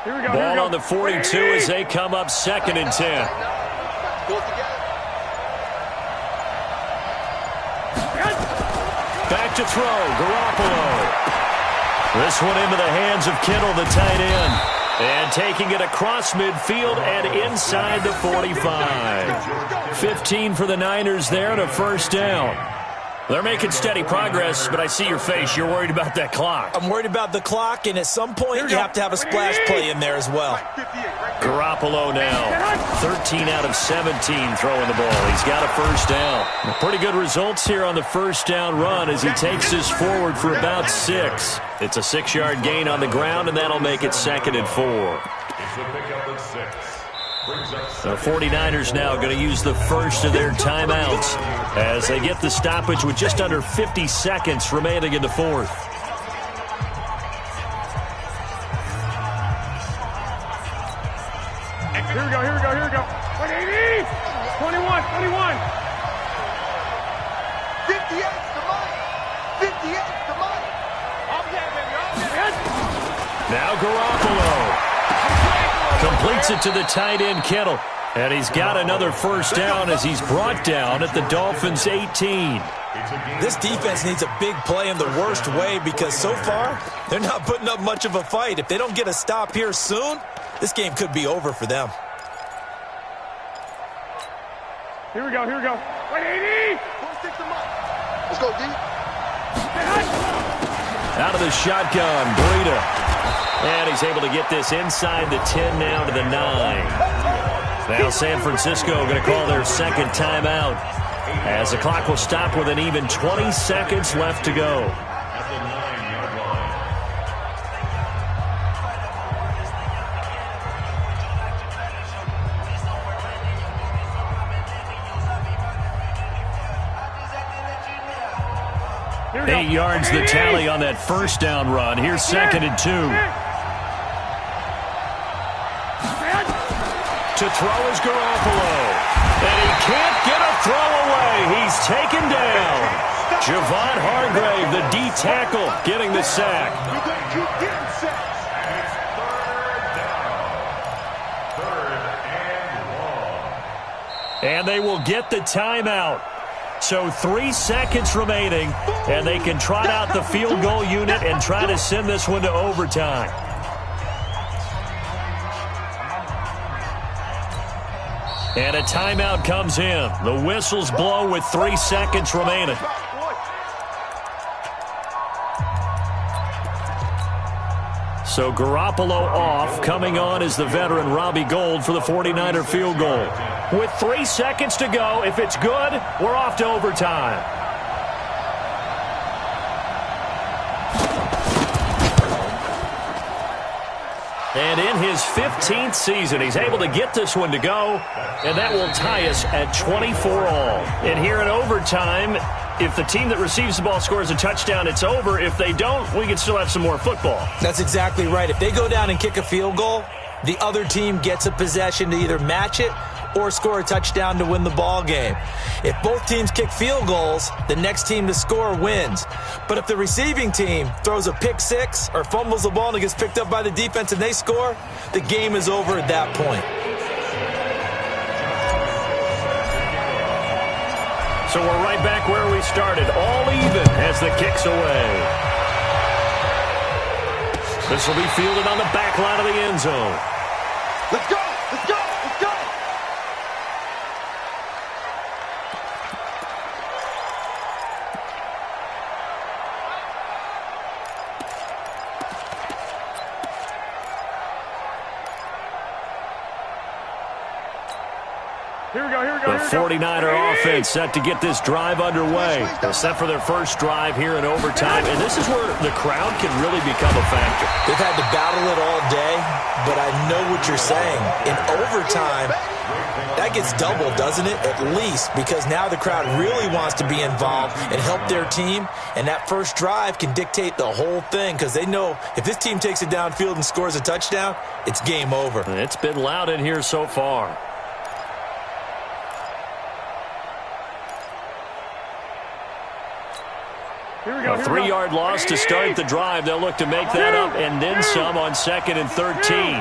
Ball on the 42 as they come up 2nd and 10. Back to throw, Garoppolo. This one into the hands of Kittle, the tight end. And taking it across midfield and inside the 45. 15 for the Niners there and a 1st down. They're making steady progress, but I see your face. You're worried about that clock. I'm worried about the clock, and at some point you have to have a splash play in there as well. Garoppolo now, 13 out of 17 throwing the ball. He's got a 1st down. Pretty good results here on the 1st down run as he takes this forward for about 6. It's a 6-yard gain on the ground, and that'll make it 2nd and 4. The 49ers now going to use the first of their timeouts as they get the stoppage with just under 50 seconds remaining in the fourth. Here we go. 180! 21. 58's the money. 58's the money. Now Garoppolo completes it to the tight end Kittle. And he's got another 1st down as he's brought down at the Dolphins' 18. This defense needs a big play in the worst way because so far they're not putting up much of a fight. If they don't get a stop here soon, this game could be over for them. Here we go. 180! Let's go, D. Out of the shotgun, Breida. And he's able to get this inside the 10 now to the 9. Now San Francisco going to call their 2nd timeout as the clock will stop with an even 20 seconds left to go. Here 8 yards the tally on that 1st down run. Here's 2nd and 2. To throw is Garoppolo. And he can't get a throw away. He's taken down. Javon Hargrave, the D tackle, getting the sack. And they will get the timeout. So 3 seconds remaining, and they can trot out the field goal unit and try to send this one to overtime. And a timeout comes in. The whistles blow with 3 seconds remaining. So Garoppolo off. Coming on is the veteran Robbie Gould for the 49er field goal. With 3 seconds to go, if it's good, we're off to overtime. And in his 15th season, he's able to get this one to go, and that will tie us at 24 all. And here in overtime, if the team that receives the ball scores a touchdown, it's over. If they don't, we can still have some more football. That's exactly right. If they go down and kick a field goal, the other team gets a possession to either match it or score a touchdown to win the ball game. If both teams kick field goals, the next team to score wins. But if the receiving team throws a pick six or fumbles the ball and it gets picked up by the defense and they score, the game is over at that point. So we're right back where we started, all even as the kick's away. This will be fielded on the back line of the end zone. Let's go! Let's go! Let's go! Here we go, here we go, The 49er offense set to get this drive underway. They're set for their first drive here in overtime, and this is where the crowd can really become a factor. They've had to battle it all day, but I know what you're saying. In overtime, that gets doubled, doesn't it? At least, because now the crowd really wants to be involved and help their team, and that first drive can dictate the whole thing because they know if this team takes it downfield and scores a touchdown, it's game over. It's been loud in here so far. A 3-yard loss to start the drive. They'll look to make that up and then some on 2nd and 13.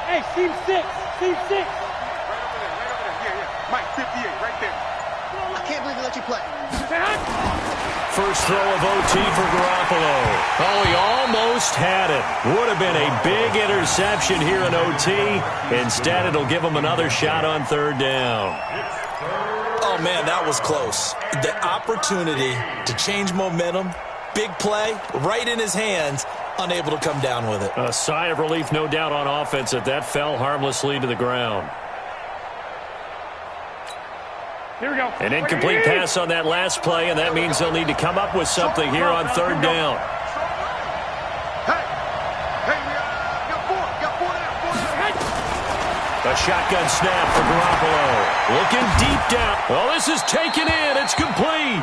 Hey, seam 6. Seam 6. Right over there. Yeah. Mike, 58, right there. I can't believe they let you play. First throw of OT for Garoppolo. Oh, he almost had it. Would have been a big interception here in OT. Instead, it'll give him another shot on 3rd down. Oh, man, that was close. The opportunity to change momentum, big play, right in his hands, unable to come down with it. A sigh of relief, no doubt, on offense that fell harmlessly to the ground. Here we go. An incomplete pass on that last play, and that means they'll need to come up with something here on 3rd down. Hey, we got 4. Got 4 now. A shotgun snap for Garoppolo. Looking deep down. Well, this is taken in. It's complete.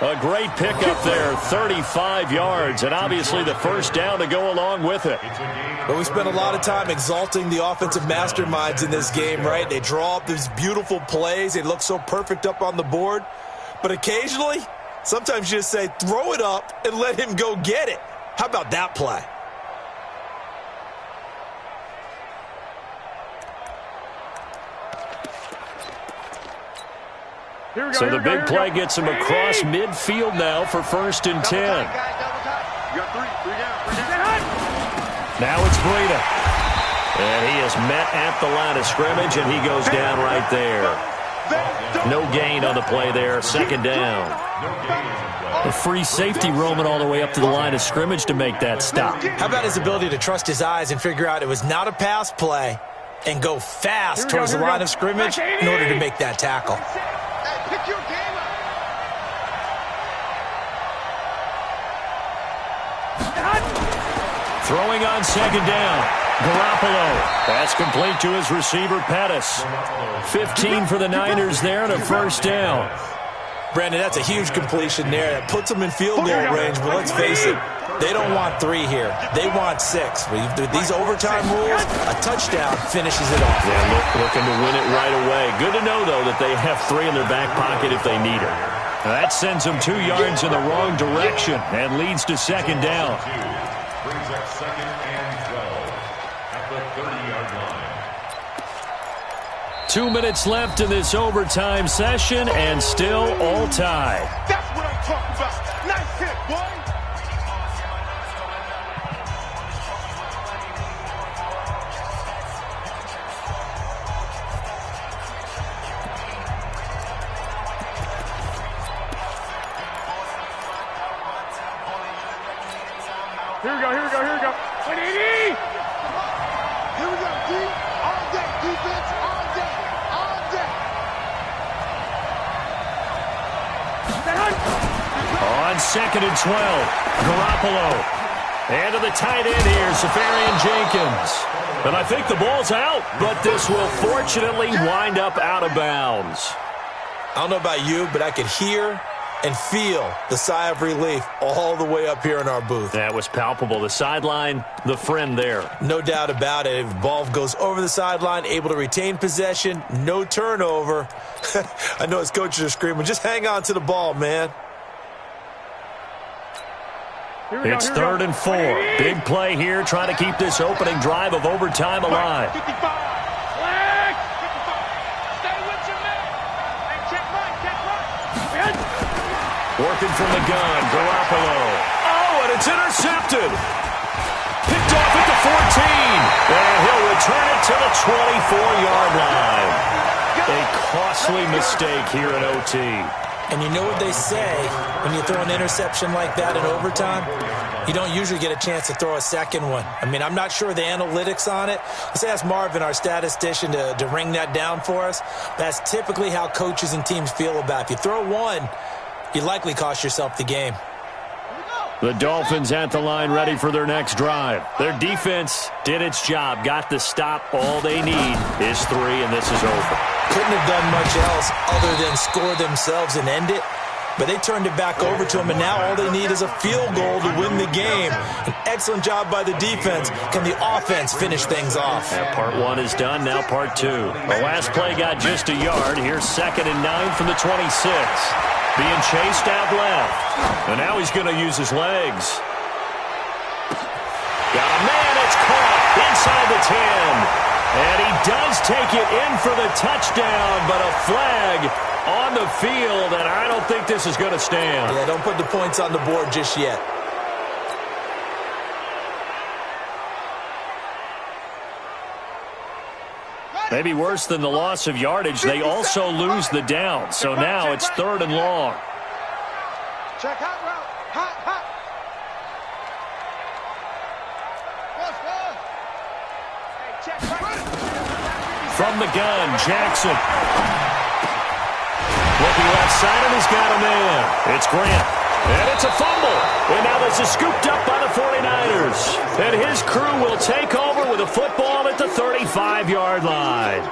A great pickup there, 35 yards, and obviously the first down to go along with it. But we spent a lot of time exalting the offensive masterminds in this game, right? They draw up these beautiful plays. They look so perfect up on the board. But occasionally, sometimes you just say, throw it up and let him go get it. How about that play? So the big play gets him across midfield now for 1st and 10. You got 3 down. Now it's Breida. And he is met at the line of scrimmage, and he goes down right there. No gain on the play there, 2nd down. A free safety roaming all the way up to the line of scrimmage to make that stop. How about his ability to trust his eyes and figure out it was not a pass play and go fast towards the line of scrimmage in order to make that tackle. Pick your game up. Throwing on 2nd down. Garoppolo. That's complete to his receiver, Pettis. 15 for the Niners there and a 1st down. Brandon, that's a huge completion there. That puts them in field goal range, but let's face it, they don't want 3 here. They want 6. With these overtime rules, a touchdown finishes it off. Yeah, looking to win it right away. Good to know, though, that they have 3 in their back pocket if they need it. That sends them 2 yards in the wrong direction and leads to 2nd down. Brings up 2nd and 12 at the 30-yard line. 2 minutes left in this overtime session, and still all tied. That's what I'm talking about. Nice hit, boy. Here we go. 180! Here we go, D. All day, defense, all day. On 2nd and 12, Garoppolo. And to the tight end here, Safarian Jenkins. And I think the ball's out, but this will fortunately wind up out of bounds. I don't know about you, but I could hear and feel the sigh of relief all the way up here in our booth. That was palpable. The sideline, the friend there. No doubt about it. If the ball goes over the sideline, able to retain possession, no turnover. I know his coaches are screaming, just hang on to the ball, man. It's 3rd and 4. Big play here, trying to keep this opening drive of overtime alive. 55. Flag. 55. Stay with your man. Hey, check right. Working from the gun, Garoppolo. Oh, and it's intercepted. Picked off at the 14. And he'll return it to the 24-yard line. A costly mistake here in OT. And you know what they say, when you throw an interception like that in overtime, you don't usually get a chance to throw a second one. I mean, I'm not sure the analytics on it. Let's ask Marvin, our statistician, to ring that down for us. That's typically how coaches and teams feel about it. If you throw one, you likely cost yourself the game. The Dolphins at the line, ready for their next drive. Their defense did its job, got the stop. All they need is 3, and this is over. Couldn't have done much else other than score themselves and end it. But they turned it back over to them, and now all they need is a field goal to win the game. An excellent job by the defense. Can the offense finish things off? And part 1 is done, now part 2. The last play got just a yard. Here's 2nd and 9 from the 26. Being chased out left. And now he's going to use his legs. Got a man, it's caught inside the 10. And he does take it in for the touchdown, but a flag on the field, and I don't think this is going to stand. Yeah, don't put the points on the board just yet. Maybe worse than the loss of yardage, they also lose the down. So now it's 3rd and long. Check hot route. Hot. From the gun, Jackson. Looking left side, and he's got a man. It's Grant. And it's a fumble. And now this is scooped up by the 49ers. And his crew will take over with a football at the 35-yard line.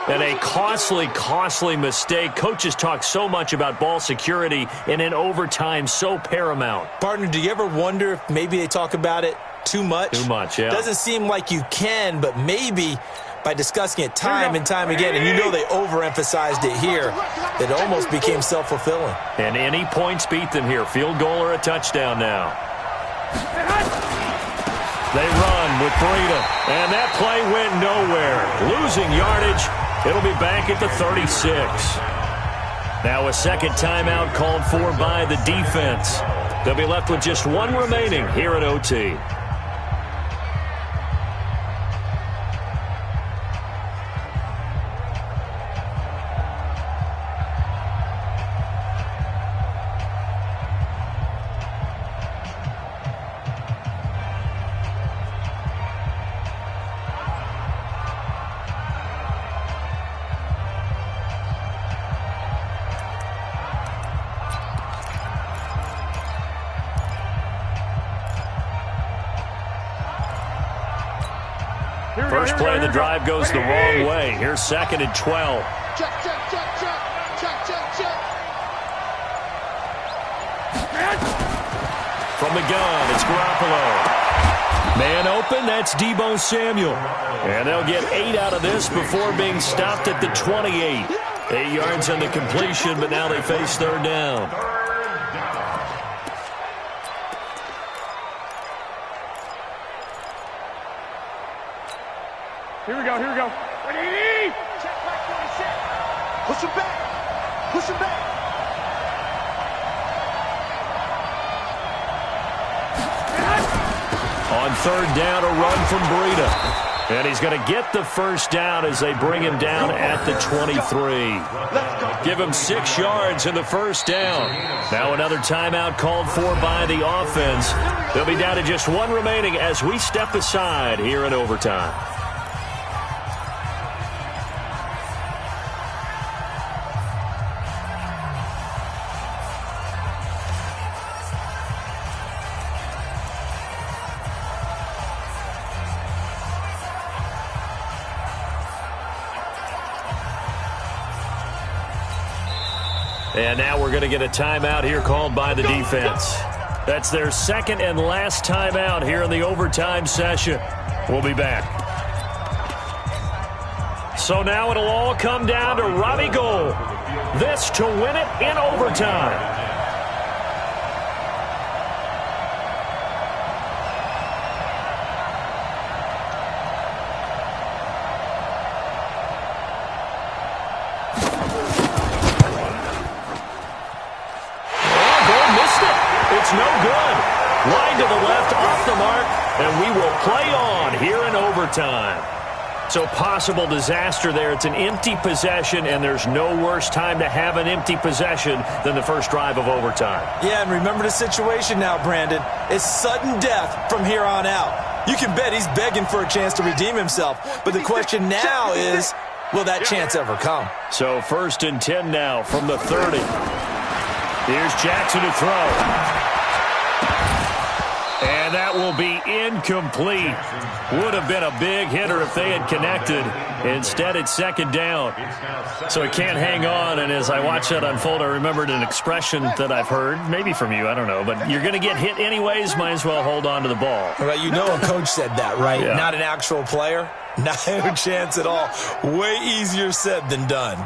And a costly mistake. Coaches talk so much about ball security, and in overtime, so paramount. Partner, do you ever wonder if maybe they talk about it too much? Too much, yeah. Doesn't seem like you can, but maybe by discussing it time and time again, and you know they overemphasized it here, it almost became self-fulfilling. And any points beat them here. Field goal or a touchdown now. They run with Breida, and that play went nowhere. Losing yardage. It'll be back at the 36. Now a second timeout called for by the defense. They'll be left with just 1 remaining here at OT. First play of the drive goes the wrong way. Here's 2nd and 12. Check. From the gun, it's Garoppolo. Man open, that's Deebo Samuel. And they'll get 8 out of this before being stopped at the 28. 8 yards on the completion, but now they face 3rd down. Here we go. Ready? Check right 46. Push him back. On 3rd down, a run from Breida. And he's going to get the first down as they bring him down at the 23. Give him 6 yards in the first down. Now another timeout called for by the offense. They'll be down to just 1 remaining as we step aside here in overtime. And now we're going to get a timeout here called by the defense. That's their second and last timeout here in the overtime session. We'll be back. So now it'll all come down to Robbie Gould. This to win it in overtime. It's no good. Line to the left, off the mark, and we will play on here in overtime. So possible disaster there. It's an empty possession, and there's no worse time to have an empty possession than the first drive of overtime. Yeah, and remember the situation now, Brandon. It's sudden death from here on out. You can bet he's begging for a chance to redeem himself. But the question now is, will that chance ever come? So 1st and 10 now from the 30. Here's Jackson to throw. And that will be incomplete. Would have been a big hitter if they had connected. Instead, it's 2nd down. So it can't hang on. And as I watched that unfold, I remembered an expression that I've heard, maybe from you, I don't know. But you're going to get hit anyways, might as well hold on to the ball. Right, you know a coach said that, right? Yeah. Not an actual player. Not a chance at all. Way easier said than done.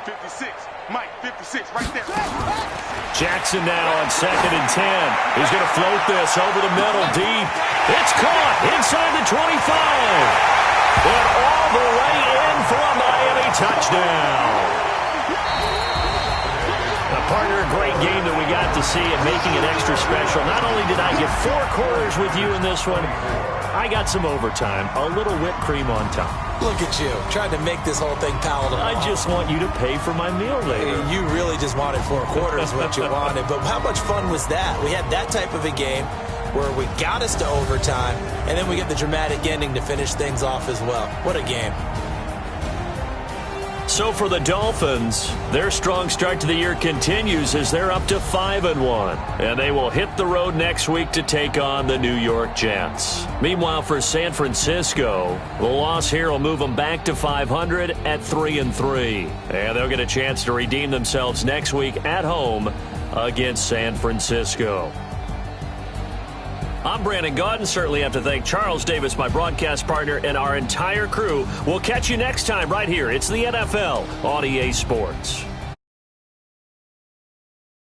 56, Mike, 56, right there. Jackson now on 2nd and 10. He's going to float this over the middle deep. It's caught inside the 25. And all the way in for a Miami touchdown. Partner, a great game that we got to see and making it extra special. Not only did I get 4 quarters with you in this one, I got some overtime, a little whipped cream on top. Look at you, trying to make this whole thing palatable. I just want you to pay for my meal later. You really just wanted 4 quarters what you wanted, but how much fun was that? We had that type of a game where we got us to overtime, and then we get the dramatic ending to finish things off as well. What a game. So for the Dolphins, their strong start to the year continues as they're up to 5-1. And they will hit the road next week to take on the New York Jets. Meanwhile, for San Francisco, the loss here will move them back to 500 at 3-3. And they'll get a chance to redeem themselves next week at home against San Francisco. I'm Brandon Gaudin. Certainly have to thank Charles Davis, my broadcast partner, and our entire crew. We'll catch you next time right here. It's the NFL on EA Sports.